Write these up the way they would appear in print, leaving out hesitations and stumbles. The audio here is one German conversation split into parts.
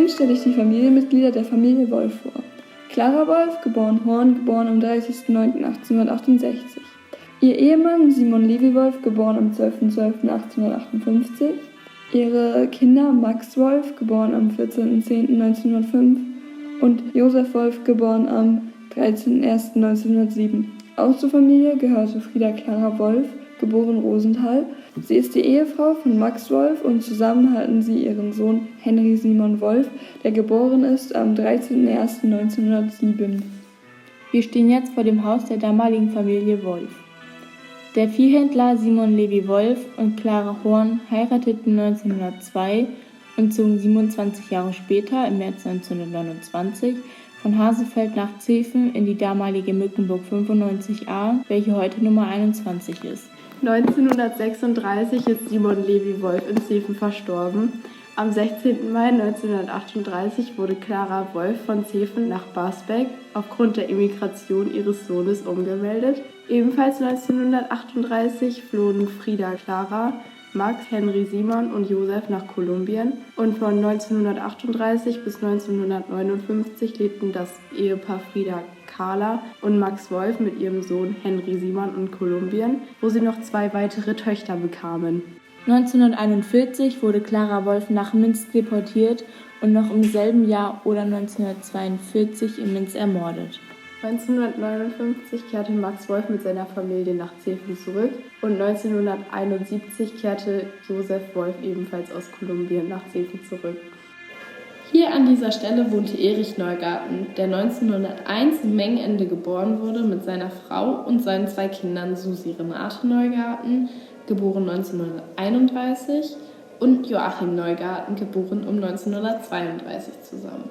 Hier stelle ich die Familienmitglieder der Familie Wolf vor. Clara Wolf, geboren Horn, geboren am 30.09.1868. Ihr Ehemann Simon Levi Wolf, geboren am 12.12.1858. Ihre Kinder Max Wolf, geboren am 14.10.1905 und Josef Wolf, geboren am 13.01.1907. Auch zur Familie gehörte Frieda Clara Wolf, geboren Rosenthal. Sie ist die Ehefrau von Max Wolf und zusammen hatten sie ihren Sohn Henry Simon Wolf, der geboren ist am 13.01.1907. Wir stehen jetzt vor dem Haus der damaligen Familie Wolf. Der Viehhändler Simon Levi Wolf und Clara Horn heirateten 1902 und zogen 27 Jahre später, im März 1929, von Hasefeld nach Zeven in die damalige Mückenburg 95a, welche heute Nummer 21 ist. 1936 ist Simon Levi Wolf in Zeven verstorben. Am 16. Mai 1938 wurde Clara Wolf von Zeven nach Basbeck aufgrund der Emigration ihres Sohnes umgemeldet. Ebenfalls 1938 flohen Frieda Clara, Max, Henry Simon und Josef nach Kolumbien und von 1938 bis 1959 lebten das Ehepaar Frieda Carla und Max Wolf mit ihrem Sohn Henry Simon in Kolumbien, wo sie noch 2 weitere Töchter bekamen. 1941 wurde Clara Wolf nach Minsk deportiert und noch im selben Jahr oder 1942 in Minsk ermordet. 1959 kehrte Max Wolf mit seiner Familie nach Zeven zurück und 1971 kehrte Josef Wolf ebenfalls aus Kolumbien nach Zeven zurück. Hier an dieser Stelle wohnte Erich Neugarten, der 1901 in Mengenende geboren wurde mit seiner Frau und seinen 2 Kindern Susi Renate Neugarten, geboren 1931, und Joachim Neugarten, geboren um 1932 zusammen.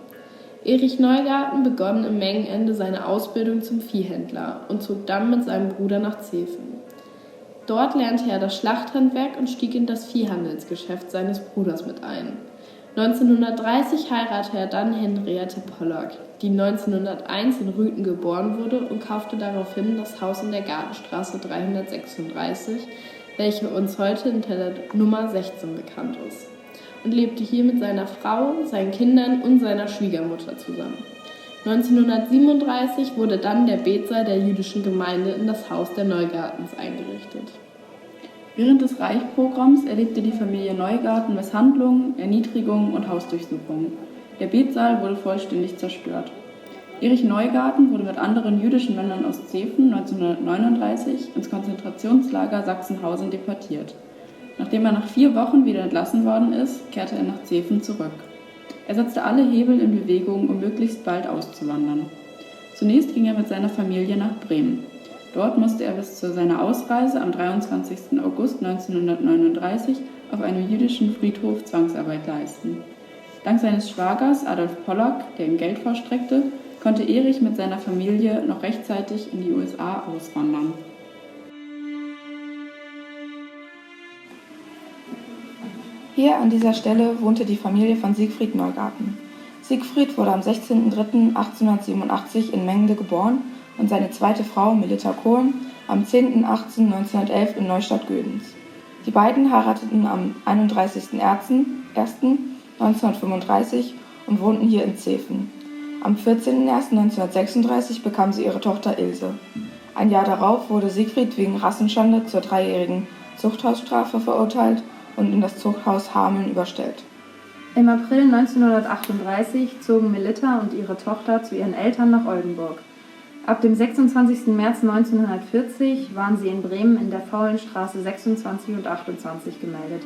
Erich Neugarten begann im Mengenende seine Ausbildung zum Viehhändler und zog dann mit seinem Bruder nach Zeven. Dort lernte er das Schlachthandwerk und stieg in das Viehhandelsgeschäft seines Bruders mit ein. 1930 heiratete er dann Henriette Pollock, die 1901 in Rüthen geboren wurde und kaufte daraufhin das Haus in der Gartenstraße 336, welche uns heute in der Nummer 16 bekannt ist, und lebte hier mit seiner Frau, seinen Kindern und seiner Schwiegermutter zusammen. 1937 wurde dann der Betsaal der jüdischen Gemeinde in das Haus der Neugartens eingerichtet. Während des Reichspograms erlebte die Familie Neugarten Misshandlungen, Erniedrigungen und Hausdurchsuchungen. Der Betsaal wurde vollständig zerstört. Erich Neugarten wurde mit anderen jüdischen Männern aus Zeven 1939 ins Konzentrationslager Sachsenhausen deportiert. Nachdem er nach 4 Wochen wieder entlassen worden ist, kehrte er nach Zeven zurück. Er setzte alle Hebel in Bewegung, um möglichst bald auszuwandern. Zunächst ging er mit seiner Familie nach Bremen. Dort musste er bis zu seiner Ausreise am 23. August 1939 auf einem jüdischen Friedhof Zwangsarbeit leisten. Dank seines Schwagers Adolf Pollock, der ihm Geld vorstreckte, konnte Erich mit seiner Familie noch rechtzeitig in die USA auswandern. Hier an dieser Stelle wohnte die Familie von Siegfried Neugarten. Siegfried wurde am 16.03.1887 in Mengende geboren und seine zweite Frau Melitta Kohn am 10.08.1911 in Neustadt-Gödens. Die beiden heirateten am 31.01.1935 und wohnten hier in Zeven. Am 14.01.1936 bekam sie ihre Tochter Ilse. Ein Jahr darauf wurde Siegfried wegen Rassenschande zur 3-jährigen Zuchthausstrafe verurteilt und in das Zuchthaus Hameln überstellt. Im April 1938 zogen Melitta und ihre Tochter zu ihren Eltern nach Oldenburg. Ab dem 26. März 1940 waren sie in Bremen in der Faulenstraße 26 und 28 gemeldet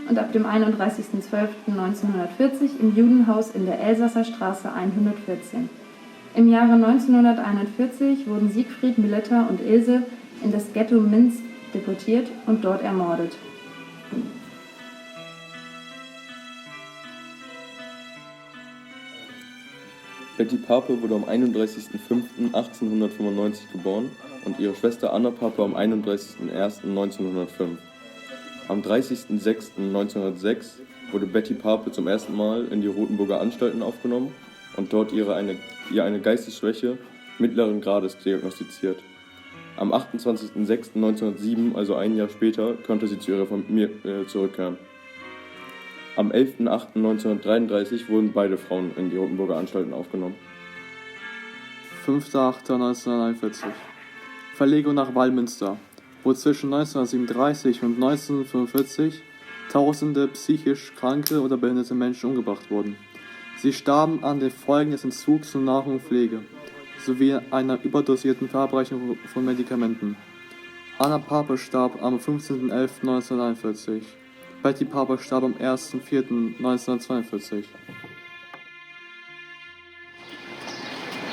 und ab dem 31.12.1940 im Judenhaus in der Elsasser Straße 114. Im Jahre 1941 wurden Siegfried, Melitta und Ilse in das Ghetto Minsk deportiert und dort ermordet. Betty Pape wurde am 31.05.1895 geboren und ihre Schwester Anna Pape am 31.01.1905. Am 30.06.1906 wurde Betty Pape zum ersten Mal in die Rothenburger Anstalten aufgenommen und dort ihr eine Geistesschwäche mittleren Grades diagnostiziert. Am 28.06.1907, also ein Jahr später, konnte sie zu ihrer Familie zurückkehren. Am 11.08.1933 wurden beide Frauen in die Rotenburger Anstalten aufgenommen. 5.08.1941. Verlegung nach Wallmünster, wo zwischen 1937 und 1945 Tausende psychisch kranke oder behinderte Menschen umgebracht wurden. Sie starben an den Folgen des Entzugs von Nahrung und Pflege, sowie einer überdosierten Verabreichung von Medikamenten. Anna Pape starb am 15.11.1941. Betty Pape starb am 1.4.1942.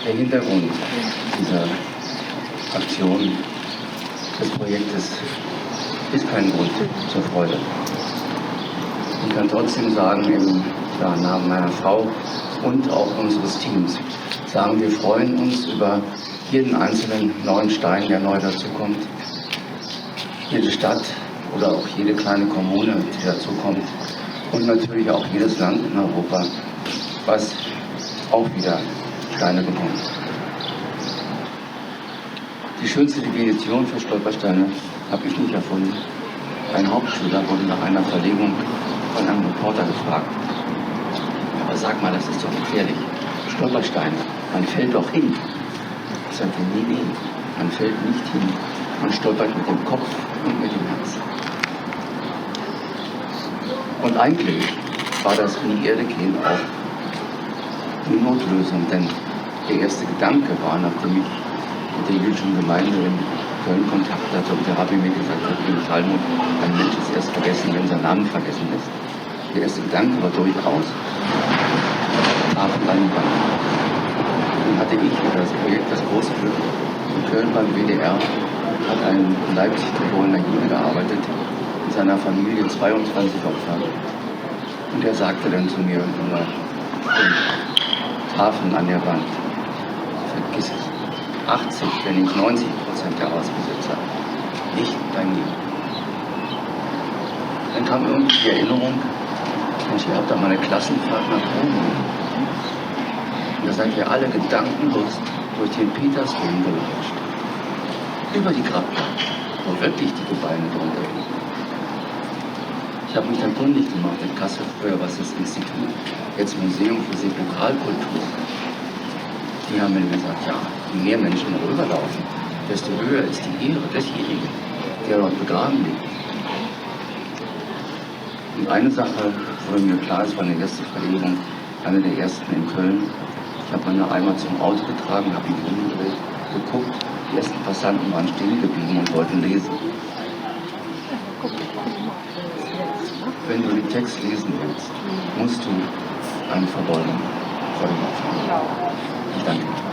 Der Hintergrund dieser Aktion des Projektes ist kein Grund zur Freude. Ich kann trotzdem sagen, im Namen meiner Frau und auch unseres Teams, sagen, wir freuen uns über jeden einzelnen neuen Stein, der neu dazukommt. Jede Stadt oder auch jede kleine Kommune, die dazukommt. Und natürlich auch jedes Land in Europa, was auch wieder Steine bekommt. Die schönste Definition für Stolpersteine habe ich nicht erfunden. Ein Hauptschüler wurde nach einer Verlegung von einem Reporter gefragt. Aber sag mal, das ist doch gefährlich. Stolpersteine, man fällt doch hin. Ich sagte, nee, man fällt nicht hin. Man stolpert mit dem Kopf und mit dem Herzen. Und eigentlich war das in die Erde gehen auch die Notlösung, denn der erste Gedanke war, nachdem ich mit der jüdischen Gemeinde in Köln Kontakt hatte und der Rabbi mir gesagt hat, im Talmud, ein Mensch ist erst vergessen, wenn sein Name vergessen ist. Der erste Gedanke war durchaus Hafenleinwand. Dann hatte ich über das Projekt das große Glück, in Köln beim WDR hat ein in Leipzig geborener Jude gearbeitet, in seiner Familie 22 Opfer. Und er sagte dann zu mir immer, Tafeln an der Wand, vergiss es. 80, wenn nicht 90% der Hausbesitzer, nicht bei mir. Dann kam irgendwie die Erinnerung, Mensch, ihr habt da mal eine Klassenfahrt nach Polen. Und da seid ihr alle gedankenlos durch den Petersdom gelatscht. Über die Grabplatte, wo wirklich die Gebeine drunter liegen. Ich habe mich dann kundig gemacht in Kassel früher, was das Institut, jetzt Museum für Sepulkralkultur. Die haben mir gesagt, ja, je mehr Menschen rüberlaufen, desto höher ist die Ehre desjenigen, der dort begraben liegt. Und eine Sache wurde mir klar, es war eine erste Verlegung, eine der ersten in Köln. Ich habe meine Eimer zum Auto getragen, habe ihn umgedreht, geguckt, die ersten Passanten waren stehen geblieben und wollten lesen. Wenn du den Text lesen willst, musst du eine Verbeugung vor dem Opfer. Ich danke dir.